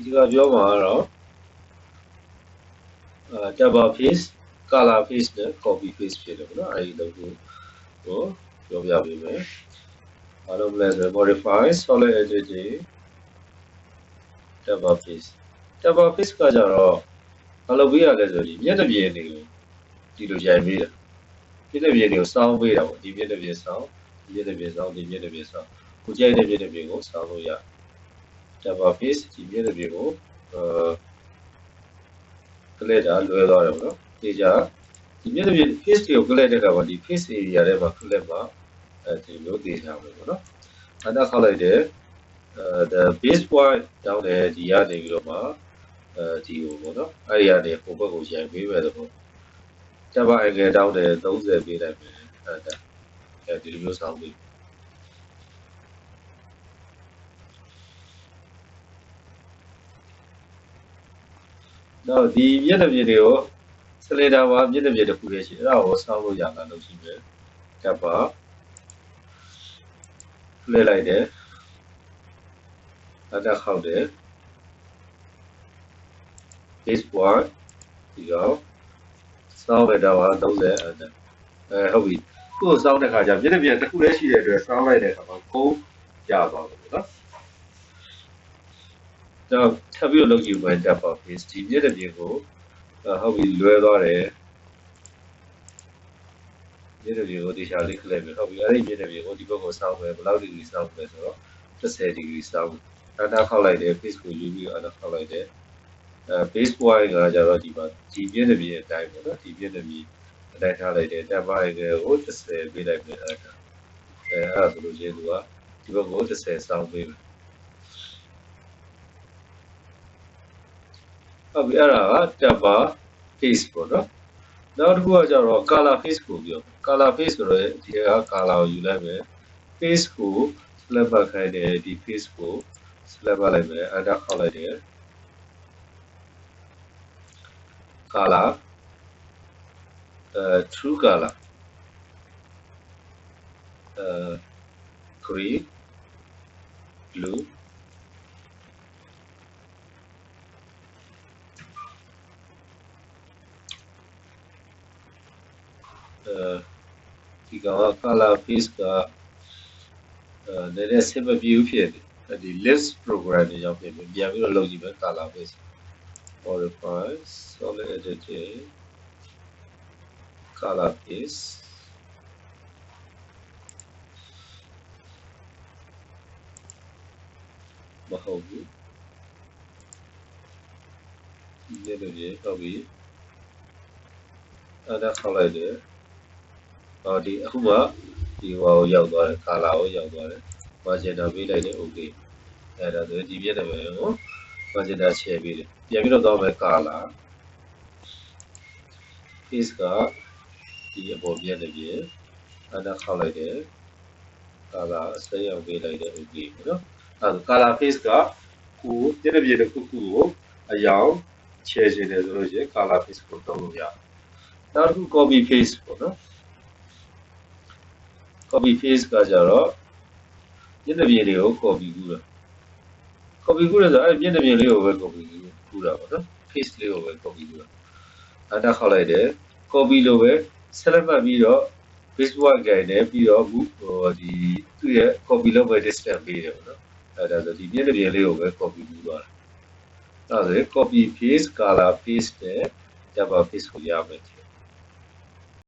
ဒီကပြောမှာတော့ double face color face နဲ့ copy face ဖြစ်တယ်ပေါ့နော်အဲဒီလိုကိုပြောပြပေးမယ်ဘာလို့လဲဆို modify solid entity double face ကကြတော့ဘာလို့ပေးရလဲဆိုဒီမျက်နှာပြင်တွေကိုဒီလိုရိုက်ပေးတာမျက်နှာပြင်တွေကိုစောင်းပေးတာပေါ့ဒီမျက်နှာပြင်စောင်းဒီမျက်နှာပြင်စောင်းဒီမျက်နှာပြင်စောင်းကိုကြိုက်တဲ့မျက်နှာပြင်ကိုစောင်းလို့ရ double face ဒီမျက်နှာပြင်ကိုကလစ်တာလွဲသွားတယ်ပေါ့နော်ဒီကြဒီမျက်နှာပြင် face တွေကိုကလစ်တဲ့အခါမှာဒီ face area ထဲမှာကလစ်မှာဒီလိုသိထားမယ်ပေါ့နော်အဲ့ဒါခောက်လိုက်တယ်the base point တောင်းတယ်ဒီကနေပြီးတော့မှဒီကိုပေါ့နော်အဲ့ဒီကနေပုံဘက်ကိုရိုက်ပေးမယ်တော့double angle တောင်းတယ်30ပေးလိုက်မယ်အဲ့ဒါဒီလိုမျိုးစောင်းပေးတော့ဒီမျက်နှာပြင်တွေကိုစလေဒါမှာမျက်နှာပြင်တစ်ခုလေးရှိအဲ့ဒါကိုစောင်းလို့ရတာလို့ရှိမယ်double လှည့်လိုက်တယ်အဲ့ဒါခောက်တယ် base point ဒီတော့စောင်းလိုက်တာက30အဲ့ဒါဟုတ်ပြီကိုယ်စောင်းတဲ့ခါကျမျက်နှာပြင်တစ်ခုလေးရှိတဲ့အတွက်စောင်းလိုက်တဲ့အခါမှာကိုးရသွားတယ်နော်တော့ထပ်ပြီးလုပ်ကြည့်မယ် double face ဒီမျက်နှာပြင်ကိုဟုတ်ပြီလွဲသွားတယ်မျက်နှာပြင်ကိုဒီရှာလေးခလိုက်ပြီဟုတ်ပြီအဲ့ဒီမျက်နှာပြင်ကိုဒီဘက်ကိုစောင်းမယ်ဘယ်လောက်ဒီဂရီစောင်းမယ်ဆိုတော့30ဒီဂရီစောင်းအဲ့ဒါခောက်လိုက်တယ် face ကိုယူပြီးအဲ့ဒါခောက်လိုက်တယ်base point ကကြတော့ဒီမှာဒီမျက်နှာပြင်အတိုင်းပေါ့နော်ဒီမျက်နှာပြင်အတိုင်းထားလိုက်တယ် double angle ကို30ပေးလိုက်မယ်အဲ့ဒါဆိုလို့ချင်းသူကဒီဘက်ကို30စောင်းပေးမယ်ဟုတ်ပြီအဲ့ဒါက double face ပေါ့နော်နောက်တစ်ခုကကျတော့ color face ကိုပြော color face ဆိုတော့ဒီက color ကိုယူလိုက်မယ် face ကို select ပတ်ခိုင်းတယ်ဒီ face ကို select ပတ်လိုက်မယ်အဲ့ဒါခောက်လိုက်တယ် color true color green blueဒီကောင်က color face ကနည်းနည်း simple view ဖြစ်တယ်ဒီ list program တွေရောက်ပြန်ပြီးတော့လုပ်ကြည့်မယ် color face modify solid editing color faceမဟုတ်ဘူးဒီလိုမျိုးဟုတ်ပြီအဲ့ဒါခေါက်လိုက်တယ်ဒီအခုမှဒီဟိုရောက်သွားတယ် color ကိုရောက်သွားတယ် magenta ပေးလိုက်တယ် okay အဲ့ဒါဆိုဒီပြည့်တယ်ပဲဟို magenta ချဲပေးတယ်ပြန်ပြီးတော့သွားမယ် color face ကဒီအပေါ်ပြည့်တယ်ပြည့်အဲ့ဒါခေါက်လိုက်တယ် color ဆက်ရောက်ပေးလိုက်တယ် okay ပေါ့နော်အဲ့ဒါ color face ကကိုပြည့်တဲ့တစ်ခုခုကိုအယောင်ချဲခြင်းတယ်ဆိုလို့ရှိရင် color face ကိုသုံးလို့ရတယ်နောက်တစ်ခု copy face ပေါ့နော် copy face ကကြတော့မျက်နှာပြင်တွေကို copy ကူးတာ copy ကူးတယ်ဆိုအဲ့မျက်နှာပြင်လေးကိုပဲ copy ကူးတာပေါ့နော် face လေးကိုပဲ copy ကူးတာအဲ့ဒါခေါက်လိုက်တယ် copy လို့ပဲ select မှတ်ပြီးတော့ base point ကိုင်တယ်ပြီးတော့ဒီသူ့ရဲ့ copy လုပ်ပဲ distance ပေးတယ်ပေါ့နော်အဲ့ဒါဆိုဒီမျက်နှာပြင်လေးကိုပဲ copy ကူးသွားတာအဲ့ဒါဆို copy face color face နဲ့ double face ကိုရမယ်